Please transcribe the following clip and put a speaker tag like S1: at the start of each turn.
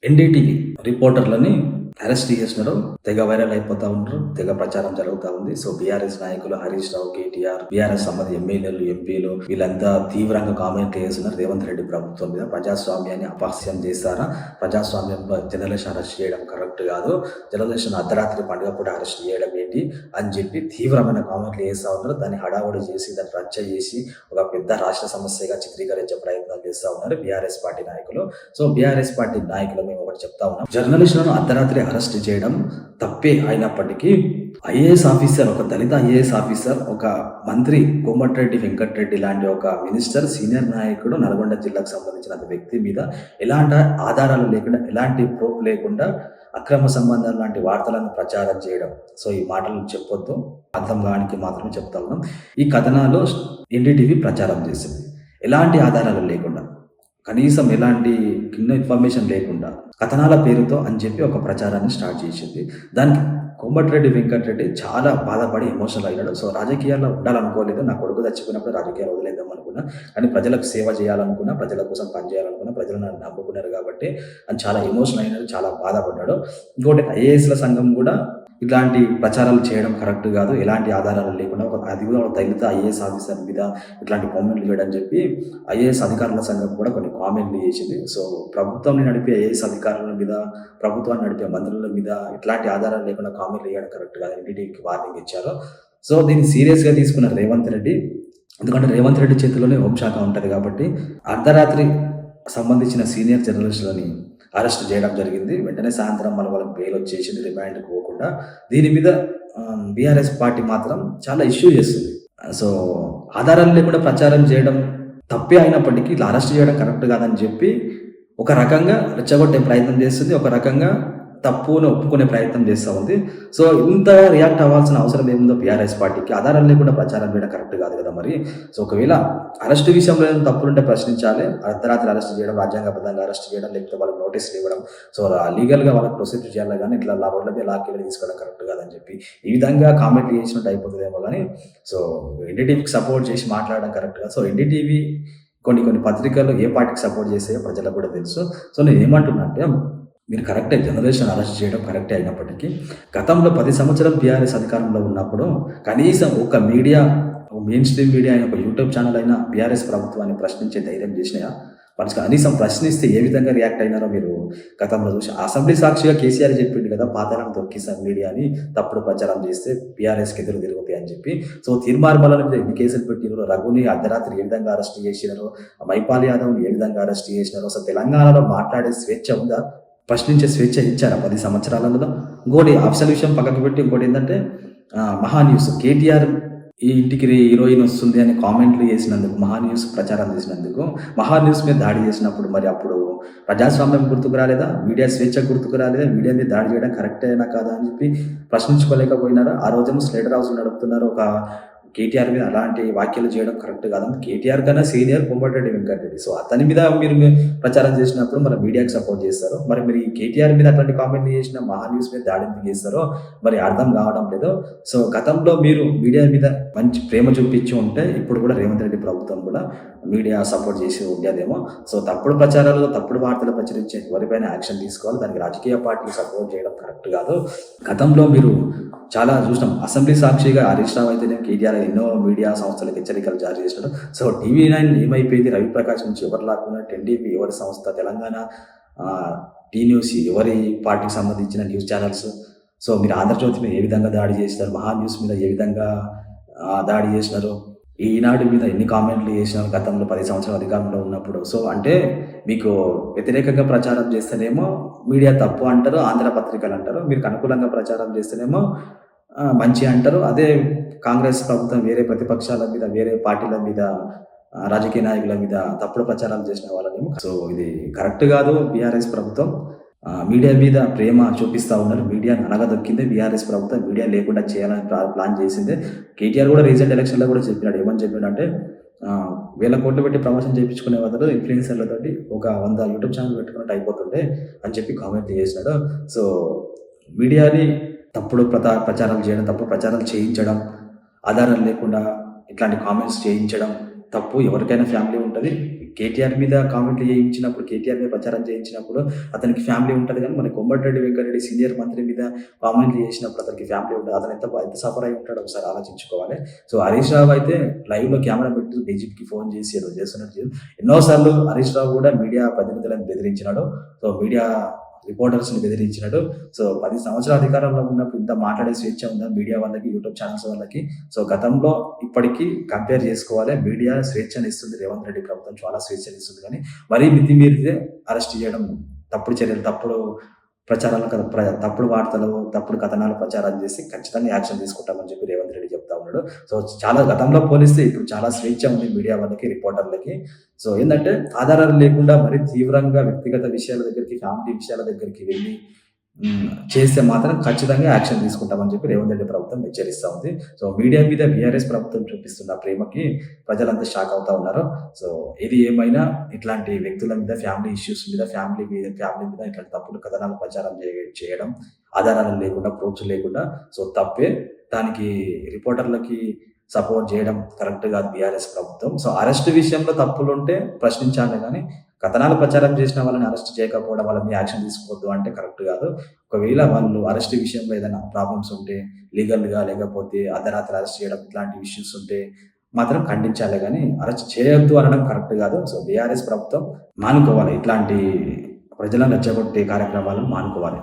S1: NDTV రిపోర్టర్లని arrest చేసినారు. తెగ viral అయిపోతా ఉన్నారు. తెగ ప్రచారం జరుగుతా ఉంది. సో బీఆర్ఎస్ నాయకులు హరీష్ రావు, కేటీఆర్, బీఆర్ఎస్ సంబంధ ఎమ్మెల్యేలు, ఎంపీలు వీళ్ళంతా తీవ్రంగా కామెంట్లు చేస్తున్నారు రేవంత్ రెడ్డి ప్రభుత్వం మీద. ప్రజాస్వామ్యాన్ని అపహాస్యం చేస్తారా? ప్రజాస్వామ్యంలో జర్నలిస్ట్ అరెస్ట్ చేయడం కరెక్ట్ కాదు. జర్నలిస్ట్ అర్ధరాత్రి పండుగ పూట అరెస్ట్ చేయడం ఏంటి అని చెప్పి తీవ్రమైన కామెంట్లు చేస్తూ ఉన్నారు. దాన్ని హడావుడి చేసి దాన్ని రచ్చ చేసి ఒక పెద్ద రాష్ట్ర సమస్యగా చిత్రీకరించే ప్రయత్నాలు చేస్తూ ఉన్నారు బీఆర్ఎస్ పార్టీ నాయకులు. సో బీఆర్ఎస్ పార్టీ నాయకులు మేము ఒకటి చెప్తా ఉన్నాం, జర్నలిస్టులను అర్ధరాత్రి అరెస్ట్ చేయడం తప్పే అయినప్పటికీ ఐఏఎస్ ఆఫీసర్, ఒక దళిత ఐఏఎస్ ఆఫీసర్, ఒక మంత్రి కోమటిరెడ్డి వెంకటరెడ్డి లాంటి ఒక మినిస్టర్, సీనియర్ నాయకుడు, నల్గొండ జిల్లాకు సంబంధించిన వ్యక్తి మీద ఎలాంటి ఆధారాలు లేకుండా, ఎలాంటి ప్రూఫ్ లేకుండా అక్రమ సంబంధాలు లాంటి వార్తలను ప్రచారం చేయడం. సో ఈ మాటలు చెప్పొద్దు, అర్థం కానికి మాత్రమే చెప్తా ఉన్నాం. ఈ కథనాలు ఎన్డీటీవీ ప్రచారం చేసింది ఎలాంటి ఆధారాలు లేకుండా, కనీసం ఎలాంటి కింద ఇన్ఫర్మేషన్ లేకుండా కథనాల పేరుతో అని చెప్పి ఒక ప్రచారాన్ని స్టార్ట్ చేసింది. దానికి కోమటిరెడ్డి వెంకటరెడ్డి చాలా బాధపడి ఎమోషనల్ అయ్యాడు. సో రాజకీయాల్లో ఉండాలనుకోలేదు, నా కొడుకు చచ్చిపోయినప్పుడు రాజకీయాలు వదిలేద్దాం అనుకున్నా, కానీ ప్రజలకు సేవ చేయాలనుకున్నా, ప్రజల కోసం పనిచేయాలనుకున్నా, ప్రజలు నన్ను నమ్ముకున్నారు కాబట్టి అని చాలా ఎమోషనల్ అయినాడు, చాలా బాధపడ్డాడు. ఇంకోటి ఐఏఎస్ల సంఘం కూడా ఇట్లాంటి ప్రచారాలు చేయడం కరెక్ట్ కాదు, ఎలాంటి ఆధారాలు లేకుండా అది కూడా ఒక దళిత ఐఏఎస్ ఆఫీసర్ మీద ఇట్లాంటి కామెంట్లు చేయడం చెప్పి ఐఏఎస్ అధికారుల సంఘం కూడా కొన్ని కామెంట్లు చేసింది. సో ప్రభుత్వాన్ని నడిపే ఐఏఎస్ అధికారుల మీద, ప్రభుత్వాన్ని నడిపే మంత్రుల మీద ఇట్లాంటి ఆధారాలు లేకుండా కామెంట్లు చేయడం కరెక్ట్ కాదు, ఎన్డీటీవీకి వార్నింగ్ ఇచ్చారు. సో దీన్ని సీరియస్గా తీసుకున్న రేవంత్ రెడ్డి, ఎందుకంటే రేవంత్ రెడ్డి చేతిలోనే హోంశాఖ ఉంటుంది కాబట్టి అర్ధరాత్రి సంబంధించిన సీనియర్ జర్నలిస్టులని అరెస్ట్ చేయడం జరిగింది. వెంటనే సాయంత్రం వాళ్ళకి బెయిల్ వచ్చేసింది, రిమాండ్కి పోకుండా. దీని మీద బీఆర్ఎస్ పార్టీ మాత్రం చాలా ఇష్యూ చేస్తుంది. సో ఆధారాలు లేకుండా ప్రచారం చేయడం తప్పే అయినప్పటికీ ఇట్లా అరెస్ట్ చేయడం కరెక్ట్ కాదని చెప్పి ఒక రకంగా రెచ్చగొట్టే ప్రయత్నం చేస్తుంది, ఒక రకంగా తప్పును ఒప్పుకునే ప్రయత్నం చేస్తూ ఉంది. సో ఇంత రియాక్ట్ అవ్వాల్సిన అవసరం ఏముందో బీఆర్ఎస్ పార్టీకి? ఆధారాలు లేకుండా ప్రచారం చేయడం కరెక్ట్ కాదు కదా మరి. సో ఒకవేళ అరెస్ట్ విషయంలో ఏదైనా తప్పులుంటే ప్రశ్నించాలి. అర్ధరాత్రి అరెస్ట్ చేయడం, రాజ్యాంగబద్ధంగా అరెస్ట్ చేయడం, లేకపోతే వాళ్ళకి నోటీసులు ఇవ్వడం, సో లీగల్గా వాళ్ళకి ప్రొసీజర్ చేయాలి, కానీ ఇట్లా లాభంలోకి లాక్కి తీసుకోవడం కరెక్ట్ కాదని చెప్పి ఈ విధంగా కామెంట్లు చేసినట్టు అయిపోతుందేమో. కానీ సో ఎన్డీటీవీకి సపోర్ట్ చేసి మాట్లాడడం కరెక్ట్ కాదు. సో ఎన్డీటీవీ కొన్ని పత్రికలు ఏ పార్టీకి సపోర్ట్ చేసాయో ప్రజలకు కూడా తెలుసు. సో నేను ఏమంటున్నా అంటే, మీరు కరెక్టే, జనరేషన్ అరెస్ట్ చేయడం కరెక్టే అయినప్పటికీ గతంలో 10 సంవత్సరాలు బీఆర్ఎస్ అధికారంలో ఉన్నప్పుడు కనీసం ఒక మీడియా, మెయిన్ స్ట్రీమ్ మీడియా అయిన ఒక యూట్యూబ్ ఛానల్ అయినా బీఆర్ఎస్ ప్రభుత్వాన్ని ప్రశ్నించే ధైర్యం చేసినాయా? వాళ్ళు కనీసం ప్రశ్నిస్తే ఏ విధంగా రియాక్ట్ అయినారో మీరు గతంలో చూసి. అసెంబ్లీ సాక్షిగా కేసీఆర్ చెప్పిండు కదా, పాతాలను తొక్కిసాం మీడియాని తప్పుడు ప్రచారం చేస్తే బీఆర్ఎస్కి ఎదురు తిరుగుతాయి అని చెప్పి. సో తీర్మార్మల మీద ఎన్ని కేసులు పెట్టినారో, రఘుని అర్ధరాత్రి ఏ విధంగా అరెస్ట్ చేసినారో, మైపాల్ యాదవ్ని ఏ విధంగా అరెస్ట్ చేసినారో, అసలు తెలంగాణలో మాట్లాడే స్వేచ్ఛ ఉందా? ప్రశ్నించే స్వేచ్ఛ ఇచ్చారా 10 సంవత్సరాలలో? ఇంకోటి అఫ్సల్ విషయం పక్కకు పెట్టి ఇంకోటి ఏంటంటే, మహాన్యూస్ కేటీఆర్ ఈ ఇంటికి హీరోయిన్ వస్తుంది అని కామెంట్లు చేసినందుకు, మహాన్యూస్ ప్రచారం చేసినందుకు, మహాన్యూస్ మీద దాడి చేసినప్పుడు మరి అప్పుడు ప్రజాస్వామ్యం గుర్తుకు రాలేదా? మీడియా స్వేచ్ఛ గుర్తుకు రాలేదా? మీడియా మీద దాడి చేయడం కరెక్టేనా కాదా అని చెప్పి ప్రశ్నించుకోలేకపోయినారా? ఆ రోజేమో స్లేటర్ హౌస్ నడుపుతున్నారు, ఒక కేటీఆర్ మీద అలాంటి వ్యాఖ్యలు చేయడం కరెక్ట్ కాదని. కేటీఆర్ కన్నా సీనియర్ కోమటిరెడ్డి వెంకటరెడ్డి. సో అతని మీద మీరు ప్రచారం చేసినప్పుడు మరి మీడియాకి సపోర్ట్ చేస్తారు. మరి మీరు కేటీఆర్ మీద అట్లాంటి కామెంట్లు చేసిన మహాన్యూస్ మీద దాడి ఎందుకు చేస్తారో మరి అర్థం కావడం లేదు. సో గతంలో మీరు మీడియా మీద మంచి ప్రేమ చూపించి ఉంటే ఇప్పుడు కూడా రేవంత్ రెడ్డి ప్రభుత్వం కూడా మీడియా సపోర్ట్ చేసి ఉండేదేమో. సో తప్పుడు ప్రచారాలు, తప్పుడు వార్తలు ప్రచురించే ఎవరిపైన యాక్షన్ తీసుకోవాలి. దానికి రాజకీయ పార్టీలు సపోర్ట్ చేయడం కరెక్ట్ కాదు. గతంలో మీరు చాలా చూసినాం, అసెంబ్లీ సాక్షిగా హరీష్ రావు అయితేనే కేటీఆర్ ఎన్నో మీడియా సంస్థలకు హెచ్చరికలు జారీ చేసినాడు. సో టీవీ9 ఏమైపోయింది? రవిప్రకాష్ నుంచి ఎవరు లాక్కున్నా, 10TP ఎవరి సంస్థ, తెలంగాణ టీ న్యూస్ ఎవరి పార్టీకి సంబంధించిన న్యూస్ ఛానల్స్. సో మీరు ఆంధ్రజ్యోతి మీద ఏ విధంగా దాడి చేసినారు, మహాన్యూస్ మీద ఏ విధంగా దాడి చేసినారు, ఈనాడు మీద ఎన్ని కామెంట్లు చేసినారు గతంలో 10 సంవత్సరాల అధికారంలో ఉన్నప్పుడు. సో అంటే మీకు వ్యతిరేకంగా ప్రచారం చేస్తేనేమో మీడియా తప్పు అంటారు, ఆంధ్ర పత్రికలు అంటారు. మీకు అనుకూలంగా ప్రచారం చేస్తేనేమో మంచి అంటారు. అదే కాంగ్రెస్ ప్రభుత్వం వేరే ప్రతిపక్షాల మీద, వేరే పార్టీల మీద, రాజకీయ నాయకుల మీద తప్పుడు ప్రచారాలు చేసిన వాళ్ళనేమో. సో ఇది కరెక్ట్ కాదు. బీఆర్ఎస్ ప్రభుత్వం మీడియా మీద ప్రేమ చూపిస్తూ ఉన్నారు. మీడియాని అనగదొక్కిందే బీఆర్ఎస్ ప్రభుత్వం. మీడియా లేకుండా చేయాలని ప్లాన్ చేసిందే. కేటీఆర్ కూడా రీసెంట్ ఎలక్షన్లో కూడా చెప్పినాడు. ఏమని చెప్పినాడంటే, 1000 కోట్లు పెట్టి ప్రమోషన్ చేయించుకునే బదులు ఇన్ఫ్లుయెన్సర్లతోటి ఒక 100 యూట్యూబ్ ఛానల్ పెట్టుకున్నట్టు అయిపోతుండే అని చెప్పి కామెంట్ చేసినాడు. సో మీడియాని తప్పుడు ప్రచారాలు చేయడం, తప్పుడు ప్రచారాలు చేయించడం, ఆధారాలు లేకుండా ఇట్లాంటి కామెంట్స్ చేయించడం తప్పు. ఎవరికైనా ఫ్యామిలీ ఉంటది. కేటీఆర్ మీద కామెంట్లు చేయించినప్పుడు, కేటీఆర్ మీద ప్రచారం చేయించినప్పుడు అతనికి ఫ్యామిలీ ఉంటది గానీ, మన కోమటిరెడ్డి వెంకటరెడ్డి సీనియర్ మంత్రి మీద కామెంట్లు చేసినప్పుడు అతనికి ఫ్యామిలీ ఉండదు. అతను ఎంత సఫర్ అయి ఉంటాడో ఒకసారి ఆలోచించుకోవాలి. సో, హరీష్ రావు అయితే లైవ్‌లో కెమెరా పెట్టి డీజీపీకి ఫోన్ చేసి ఏదో చేస్తున్నట్టు ఎన్నో సార్లు హరీష్ రావు కూడా మీడియా ప్రతినిధులను బెదిరించినాడు. సో, మీడియా రిపోర్టర్స్‌ని బెదిరించినాడు. సో, 10 సంవత్సరాల అధికారంలో ఉన్నప్పుడు ఇంత మాట్లాడే స్వేచ్ఛ ఉందా మీడియా వాళ్ళకి, యూట్యూబ్ ఛానెల్స్ వాళ్ళకి? సో, గతంలో ఇప్పటికి కంపేర్ చేసుకోవాలి. మీడియా స్వేచ్ఛనిస్తుంది. రేవంత్ రెడ్డి ప్రభుత్వం చాలా స్వేచ్ఛనిస్తుంది గానీ, మరీ మితిమీరితే అరెస్ట్ చేయడం, తప్పుడు చర్యలు, తప్పుడు ప్రచారాలు తప్పుడు వార్తలు, తప్పుడు కథనాలు ప్రచారం చేసి ఖచ్చితంగా యాక్షన్ తీసుకుంటామని చెప్పి రేవంత్ రెడ్డి చెప్తా ఉన్నాడు. సో, చాలా గతంలో పోలిస్తే ఇప్పుడు చాలా స్వేచ్ఛ ఉంది మీడియా వాళ్ళకి, రిపోర్టర్లకి. సో, ఏందంటే ఆధారాలు లేకుండా మరీ తీవ్రంగా వ్యక్తిగత విషయాల దగ్గరికి, ఫ్యామిలీ విషయాల దగ్గరికి వెళ్లి చేస్తే మాత్రం ఖచ్చితంగా యాక్షన్ తీసుకుంటామని చెప్పి రేవంత్ రెడ్డి ప్రభుత్వం హెచ్చరిస్తా ఉంది. సో, మీడియా మీద బీఆర్ఎస్ ప్రభుత్వం చూపిస్తున్న ప్రేమకి ప్రజలంతా షాక్ అవుతా ఉన్నారు. సో, ఏది ఏమైనా ఇట్లాంటి వ్యక్తుల మీద, ఫ్యామిలీ ఇష్యూస్ మీద, ఫ్యామిలీ మీద ఇట్లాంటి తప్పుడు కథనాలు ప్రచారం చేయడం, ఆధారాలు లేకుండా, ప్రూఫ్స్ లేకుండా, సో, తప్పే. దానికి రిపోర్టర్లకి సపోర్ట్ చేయడం కరెక్ట్ కాదు బీఆర్ఎస్ ప్రభుత్వం. సో, అరెస్ట్ విషయంలో తప్పులుంటే ప్రశ్నించాలే గానీ, కథనాలు ప్రచారం చేసిన వాళ్ళని అరెస్ట్ చేయకపోవడం, వాళ్ళ మీద యాక్షన్ తీసుకోవద్దు అంటే కరెక్ట్ కాదు. ఒకవేళ వాళ్ళు అరెస్ట్ విషయంలో ఏదైనా ప్రాబ్లమ్స్ ఉంటే, లీగల్‌గా లేకపోతే అర్ధరాత్రి అరెస్ట్ చేయడం ఇట్లాంటి ఇష్యూస్ ఉంటే మాత్రం ఖండించాలే గానీ, అరెస్ట్ చేయొద్దు అనడం కరెక్ట్ కాదు. సో, బీఆర్ఎస్ ప్రభుత్వం మానుకోవాలి. ఇట్లాంటి ప్రజలను రెచ్చగొట్టే కార్యక్రమాలను మానుకోవాలి.